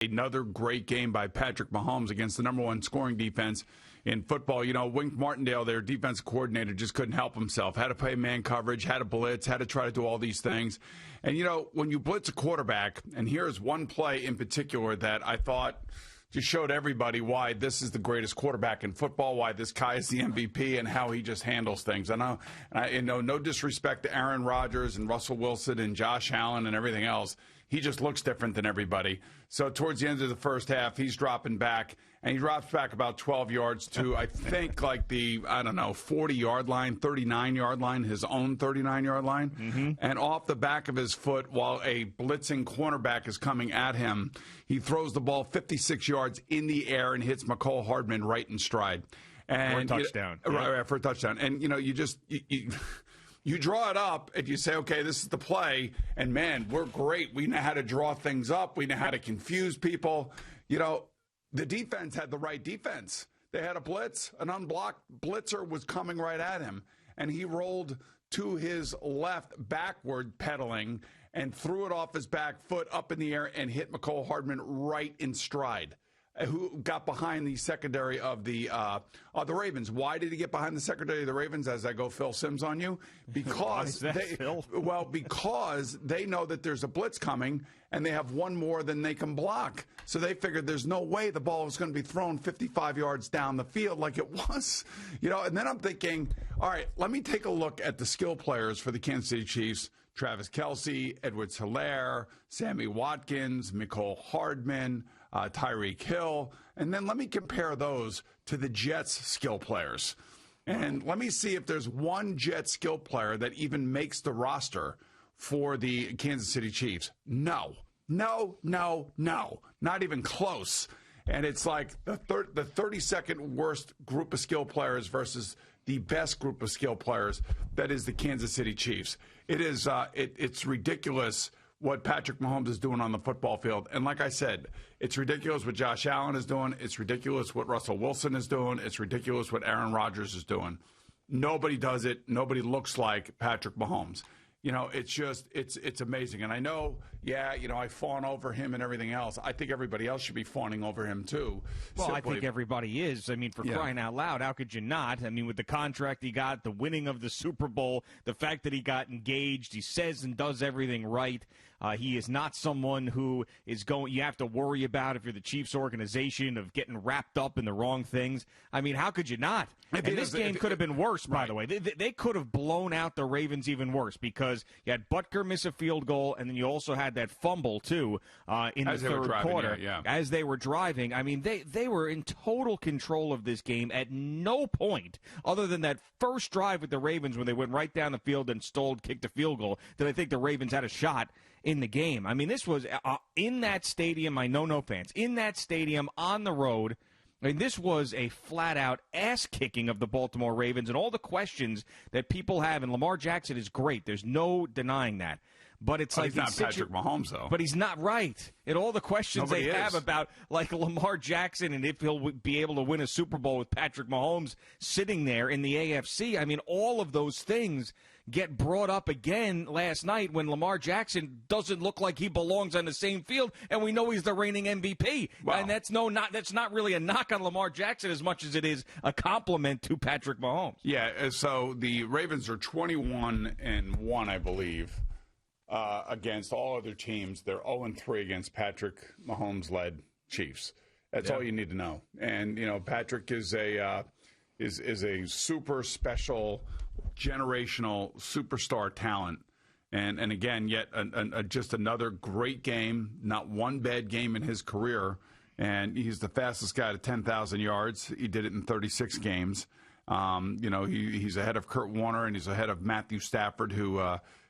Another great game by Patrick Mahomes against the number one scoring defense in football. You know, Wink Martindale, their defensive coordinator, just couldn't help himself. Had to play man coverage, had to blitz, had to try to do all these things. And, you know, when you blitz a quarterback, and here's one play in particular that I thought just showed everybody why this is the greatest quarterback in football, why this guy is the MVP, and how he just handles things. I know, no disrespect to Aaron Rodgers and Russell Wilson and Josh Allen and everything else. He just looks different than everybody. So towards the end of the first half, he's dropping back, and he drops back about 12 yards to, I think, like the, 40-yard line, 39-yard line, his own 39-yard line. Mm-hmm. And off the back of his foot, while a blitzing cornerback is coming at him, he throws the ball 56 yards in the air and hits McCole Hardman right in stride. And, for a touchdown. Right, for a touchdown. And, you draw it up and you say, okay, this is the play, and, man, we're great. We know how to draw things up. We know how to confuse people. You know, the defense had the right defense. They had a blitz. An unblocked blitzer was coming right at him, and he rolled to his left backward pedaling and threw it off his back foot up in the air and hit McCole Hardman right in stride, who got behind the secondary of the Ravens. Why did he get behind the secondary of the Ravens, as I go Phil Simms on you? Because because they know that there's a blitz coming, and they have one more than they can block. So they figured there's no way the ball was going to be thrown 55 yards down the field like it was. And then I'm thinking, all right, let me take a look at the skill players for the Kansas City Chiefs. Travis Kelce, Edwards-Helaire, Sammy Watkins, McCole Hardman, Tyreek Hill, and then let me compare those to the Jets' skill players. And let me see if there's one Jets skill player that even makes the roster for the Kansas City Chiefs. No, not even close. And it's like the 32nd worst group of skill players versus the best group of skill players. That is the Kansas City Chiefs. It is it's ridiculous what Patrick Mahomes is doing on the football field. And like I said, it's ridiculous what Josh Allen is doing. It's ridiculous what Russell Wilson is doing. It's ridiculous what Aaron Rodgers is doing. Nobody does it. Nobody looks like Patrick Mahomes. It's just, it's amazing. And I know, I fawn over him and everything else. I think everybody else should be fawning over him, too. Well, I think everybody is. I mean, for crying out loud, how could you not? I mean, with the contract he got, the winning of the Super Bowl, the fact that he got engaged, he says and does everything right. He is not someone who is you have to worry about if you're the Chiefs organization of getting wrapped up in the wrong things. I mean, how could you not? And this game could have been worse, by the way. They could have blown out the Ravens even worse because you had Butker miss a field goal, and then you also had that fumble, too, in the third quarter. As they were driving. I mean, they were in total control of this game at no point, other than that first drive with the Ravens when they went right down the field and Stoll kicked a field goal, that I think the Ravens had a shot in the game. I mean, this was in that stadium. I know no fans. In that stadium, on the road. I mean, this was a flat-out ass-kicking of the Baltimore Ravens and all the questions that people have. And Lamar Jackson is great. There's no denying that. But it's like he's not Patrick Mahomes, though. But he's not right. And all the questions they have about, like, Lamar Jackson and if he'll be able to win a Super Bowl with Patrick Mahomes sitting there in the AFC. I mean, all of those things get brought up again last night when Lamar Jackson doesn't look like he belongs on the same field, and we know he's the reigning MVP. Wow. And that's not really a knock on Lamar Jackson as much as it is a compliment to Patrick Mahomes. Yeah, so the Ravens are 21-1, I believe, against all other teams. They're 0-3 against Patrick Mahomes-led Chiefs. That's all you need to know. And Patrick is a super special, generational superstar talent. And again, yet just another great game, not one bad game in his career. And he's the fastest guy to 10,000 yards. He did it in 36 games. He's ahead of Kurt Warner, and he's ahead of Matthew Stafford, who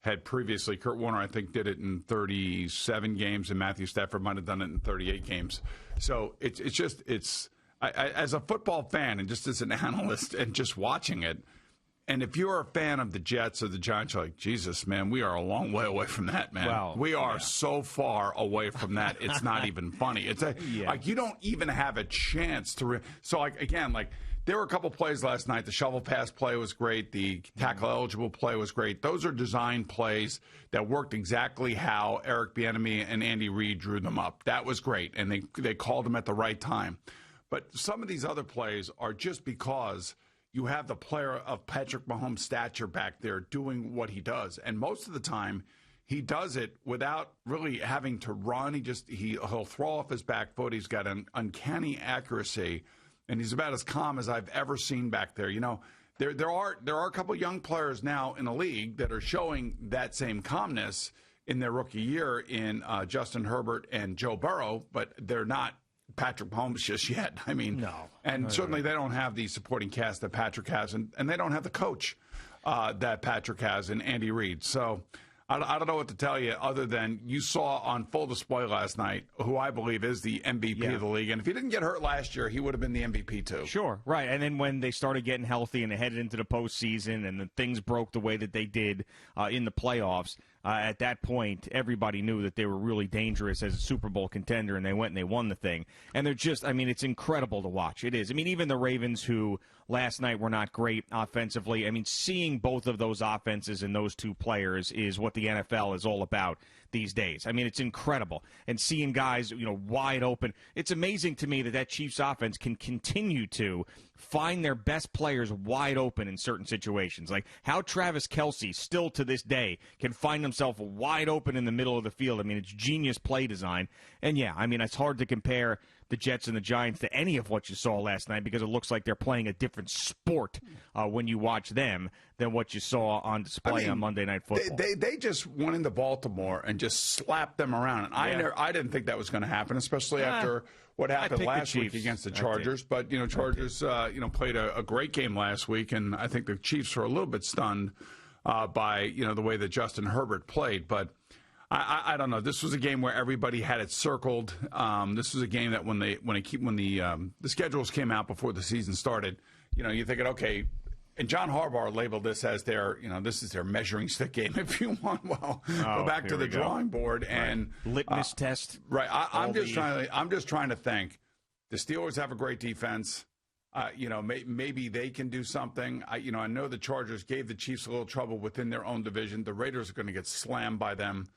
had previously. Kurt Warner, I think, did it in 37 games, and Matthew Stafford might have done it in 38 games. So I, as a football fan and just as an analyst and just watching it, And if you're a fan of the Jets or the Giants, you're like, Jesus, man, we are a long way away from that, man. Well, we are so far away from that. It's not even funny. It's like you don't even have a chance to. So, like, again, like, there were a couple plays last night. The shovel pass play was great. The tackle-eligible play was great. Those are design plays that worked exactly how Eric Bieniemy and Andy Reid drew them up. That was great, and they called them at the right time. But some of these other plays are just because you have the player of Patrick Mahomes' stature back there doing what he does. And most of the time, he does it without really having to run. He'll throw off his back foot. He's got an uncanny accuracy. And he's about as calm as I've ever seen back there. You know, there are a couple young players now in the league that are showing that same calmness in their rookie year in Justin Herbert and Joe Burrow, but they're not Patrick Mahomes just yet. I mean, no. And certainly they don't have the supporting cast that Patrick has, and they don't have the coach that Patrick has in Andy Reid. So I don't know what to tell you other than you saw on full display last night who I believe is the MVP of the league. And if he didn't get hurt last year, he would have been the MVP too. Sure, right. And then when they started getting healthy and they headed into the postseason and the things broke the way that they did in the playoffs, at that point, everybody knew that they were really dangerous as a Super Bowl contender, and they went and they won the thing. And they're just, I mean, it's incredible to watch. It is. I mean, even the Ravens, who last night were not great offensively, I mean, seeing both of those offenses and those two players is what the NFL is all about these days. I mean, it's incredible. And seeing guys, you know, wide open. It's amazing to me that Chiefs offense can continue to find their best players wide open in certain situations. Like how Travis Kelce still to this day can find himself wide open in the middle of the field. I mean, it's genius play design. And yeah, I mean, it's hard to compare the Jets and the Giants to any of what you saw last night because it looks like they're playing a different sport when you watch them than what you saw on display on Monday Night Football. They just went into Baltimore and just slapped them around. And I didn't think that was going to happen, especially after what happened last week against the Chargers. But, you know, Chargers, played a great game last week, and I think the Chiefs were a little bit stunned by, you know, the way that Justin Herbert played. But I don't know. This was a game where everybody had it circled. This was a game that when the schedules came out before the season started, you know, you're thinking, okay, and John Harbaugh labeled this as their, you know, this is their measuring stick game. If you want, well, go back to the drawing board and litmus test. Right. I'm just trying to think. The Steelers have a great defense. You know, maybe they can do something. I know the Chargers gave the Chiefs a little trouble within their own division. The Raiders are going to get slammed by them.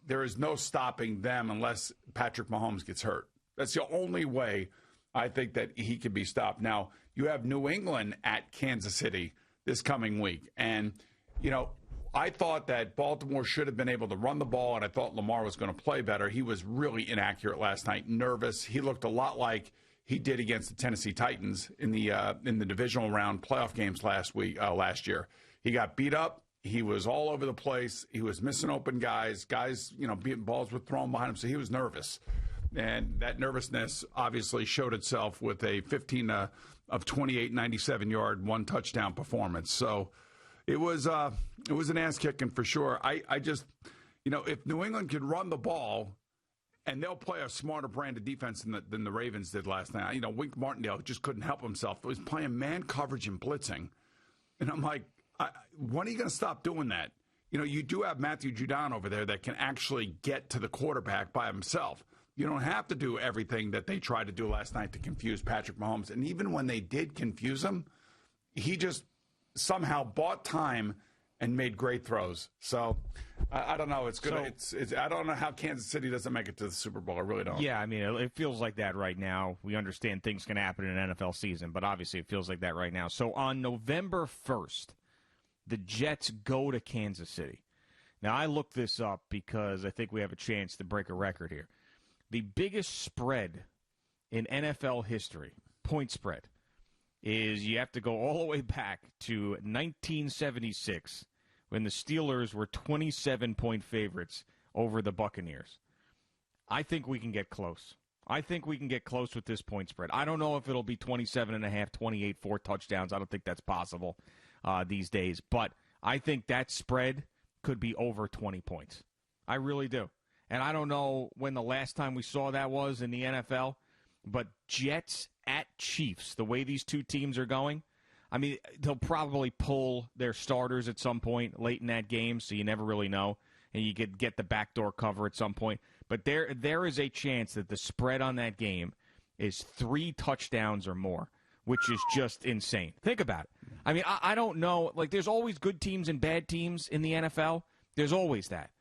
There is no stopping them unless Patrick Mahomes gets hurt. That's the only way I think that he can be stopped. Now, you have New England at Kansas City this coming week. And, you know, I thought that Baltimore should have been able to run the ball, and I thought Lamar was going to play better. He was really inaccurate last night, nervous. He looked a lot like he did against the Tennessee Titans in the divisional round playoff games last year. He got beat up. He was all over the place. He was missing open guys. You know, balls were thrown behind him, so he was nervous. And that nervousness obviously showed itself with a 15 of 28, 97-yard, one touchdown performance. So it was an ass kicking for sure. I just, you know, if New England could run the ball, and they'll play a smarter brand of defense than the Ravens did last night. You know, Wink Martindale just couldn't help himself. He was playing man coverage and blitzing. And I'm like, when are you going to stop doing that? You know, you do have Matthew Judon over there that can actually get to the quarterback by himself. You don't have to do everything that they tried to do last night to confuse Patrick Mahomes. And even when they did confuse him, he just somehow bought time and made great throws. So I don't know. It's good. I don't know how Kansas City doesn't make it to the Super Bowl. I really don't. Yeah, I mean, it feels like that right now. We understand things can happen in an NFL season, but obviously it feels like that right now. So on November 1st, the Jets go to Kansas City. Now, I looked this up because I think we have a chance to break a record here. The biggest spread in NFL history, point spread, is you have to go all the way back to 1976 when the Steelers were 27-point favorites over the Buccaneers. I think we can get close. I think we can get close with this point spread. I don't know if it'll be 27.5, 28, 4 touchdowns. I don't think that's possible these days. But I think that spread could be over 20 points. I really do. And I don't know when the last time we saw that was in the NFL, but Jets at Chiefs, the way these two teams are going, I mean, they'll probably pull their starters at some point late in that game, so you never really know, and you could get the backdoor cover at some point. But there is a chance that the spread on that game is 3 touchdowns or more, which is just insane. Think about it. I mean, I don't know. Like, there's always good teams and bad teams in the NFL. There's always that.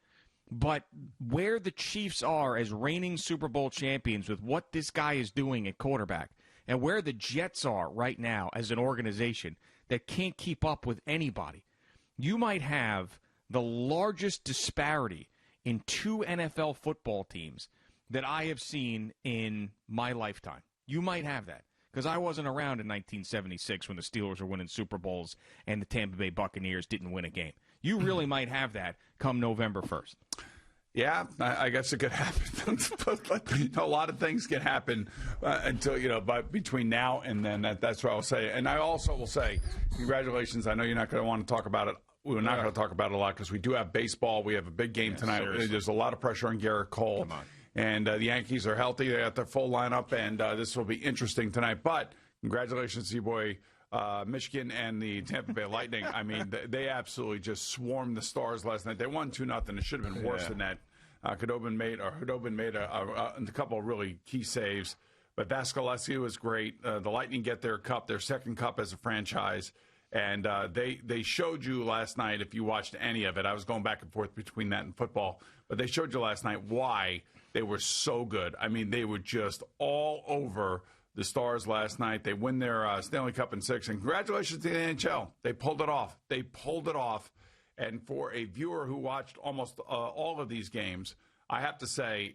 But where the Chiefs are as reigning Super Bowl champions with what this guy is doing at quarterback, and where the Jets are right now as an organization that can't keep up with anybody, you might have the largest disparity in 2 NFL football teams that I have seen in my lifetime. You might have that, because I wasn't around in 1976 when the Steelers were winning Super Bowls and the Tampa Bay Buccaneers didn't win a game. You really might have that come November 1st. Yeah, I guess it could happen. A lot of things can happen until, but between now and then, that's what I'll say. And I also will say, congratulations. I know you're not going to want to talk about it. We're not going to talk about it a lot because we do have baseball. We have a big game tonight. Seriously. There's a lot of pressure on Garrett Cole. Come on. And the Yankees are healthy. They got their full lineup, and this will be interesting tonight. But congratulations to you, boy. Michigan and the Tampa Bay Lightning. I mean, they absolutely just swarmed the Stars last night. They won 2-0. It should have been worse than that. Hudobin made a couple of really key saves. But Vasilevskiy was great. The Lightning get their cup, their second cup as a franchise. And they showed you last night, if you watched any of it, I was going back and forth between that and football, but they showed you last night why they were so good. I mean, they were just all over the Stars last night. They win their Stanley Cup in 6, and congratulations to the NHL. They pulled it off. And for a viewer who watched almost all of these games, I have to say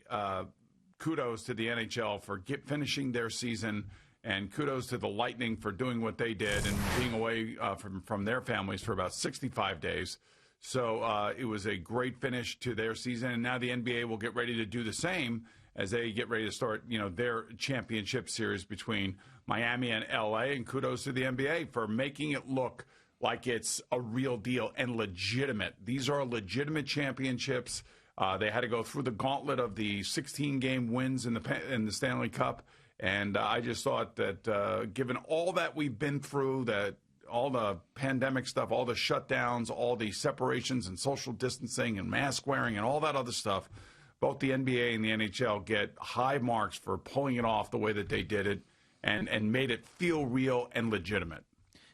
kudos to the NHL for finishing their season, and kudos to the Lightning for doing what they did and being away from their families for about 65 days. So it was a great finish to their season, and now the NBA will get ready to do the same as they get ready to start, their championship series between Miami and L.A., and kudos to the NBA for making it look like it's a real deal and legitimate. These are legitimate championships. They had to go through the gauntlet of the 16-game wins in the Stanley Cup, and I just thought that given all that we've been through, that all the pandemic stuff, all the shutdowns, all the separations and social distancing and mask wearing and all that other stuff, both the NBA and the NHL get high marks for pulling it off the way that they did it and made it feel real and legitimate.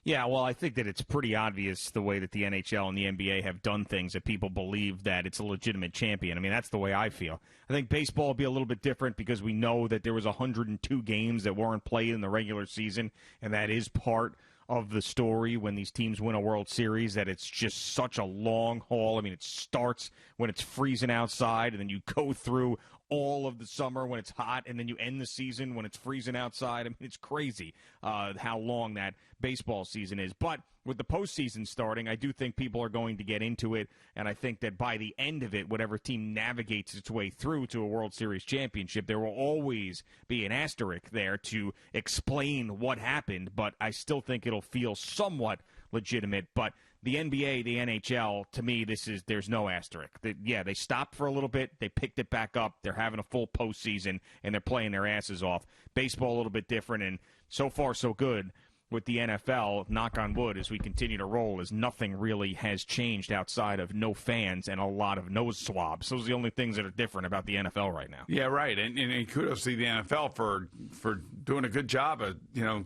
Yeah, well, I think that it's pretty obvious the way that the NHL and the NBA have done things that people believe that it's a legitimate champion. I mean, that's the way I feel. I think baseball will be a little bit different because we know that there was 102 games that weren't played in the regular season, and that is part of the story when these teams win a World Series, that it's just such a long haul. I mean, it starts when it's freezing outside, and then you go through all of the summer when it's hot, and then you end the season when it's freezing outside. I mean, it's crazy how long that baseball season is. But with the postseason starting, I do think people are going to get into it, and I think that by the end of it, whatever team navigates its way through to a World Series championship, there will always be an asterisk there to explain what happened, but I still think it'll feel somewhat legitimate. But the NBA, the NHL, to me, there's no asterisk. They stopped for a little bit. They picked it back up. They're having a full postseason, and they're playing their asses off. Baseball a little bit different, and so far so good with the NFL, knock on wood, as we continue to roll, as nothing really has changed outside of no fans and a lot of nose swabs. Those are the only things that are different about the NFL right now. Yeah, right. And kudos to the NFL for doing a good job of,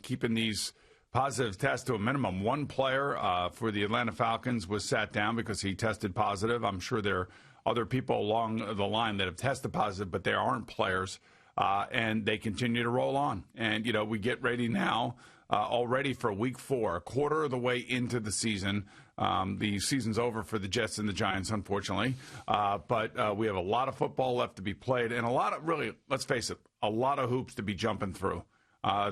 keeping these positive tests to a minimum. One player for the Atlanta Falcons was sat down because he tested positive. I'm sure there are other people along the line that have tested positive, but they aren't players, and they continue to roll on. And, we get ready now already for week 4, a quarter of the way into the season. The season's over for the Jets and the Giants, unfortunately. But we have a lot of football left to be played, and a lot of, really, let's face it, a lot of hoops to be jumping through.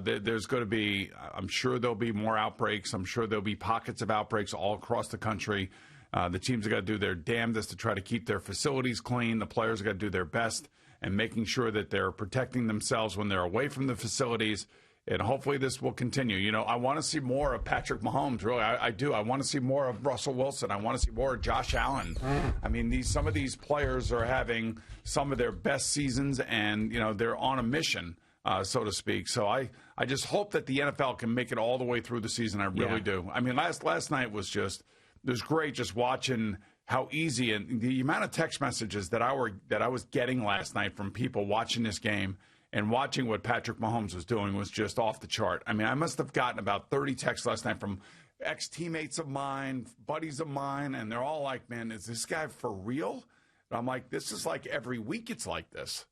There's going to be, I'm sure there'll be more outbreaks. I'm sure there'll be pockets of outbreaks all across the country. The teams have got to do their damnedest to try to keep their facilities clean. The players have got to do their best and making sure that they're protecting themselves when they're away from the facilities. And hopefully this will continue. I want to see more of Patrick Mahomes, really. I do. I want to see more of Russell Wilson. I want to see more of Josh Allen. I mean, some of these players are having some of their best seasons, and, they're on a mission so to speak. So I just hope that the NFL can make it all the way through the season. I really do. I mean, last night was just – it was great just watching how easy and the amount of text messages that I was getting last night from people watching this game and watching what Patrick Mahomes was doing was just off the chart. I mean, I must have gotten about 30 texts last night from ex-teammates of mine, buddies of mine, and they're all like, man, is this guy for real? And I'm like, this is like every week it's like this.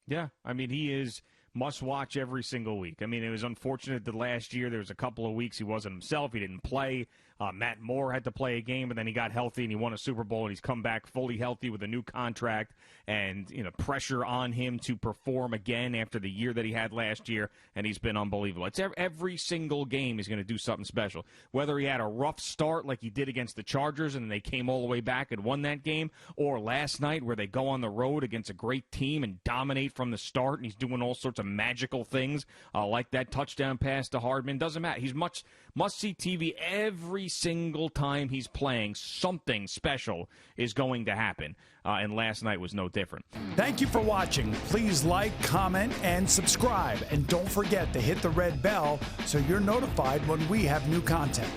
Yeah, I mean, he is must-watch every single week. I mean, it was unfortunate that last year there was a couple of weeks he wasn't himself. He didn't play. Matt Moore had to play a game, but then he got healthy and he won a Super Bowl, and he's come back fully healthy with a new contract and, you know, pressure on him to perform again after the year that he had last year, and he's been unbelievable. It's every single game he's going to do something special. Whether he had a rough start like he did against the Chargers and they came all the way back and won that game, or last night where they go on the road against a great team and dominate from the start, and he's doing all sorts of magical things like that touchdown pass to Hardman. Doesn't matter. He's must-see TV every single time he's playing. Something special is going to happen, and last night was no different. Thank you for watching. Please like, comment, and subscribe. And don't forget to hit the red bell so you're notified when we have new content.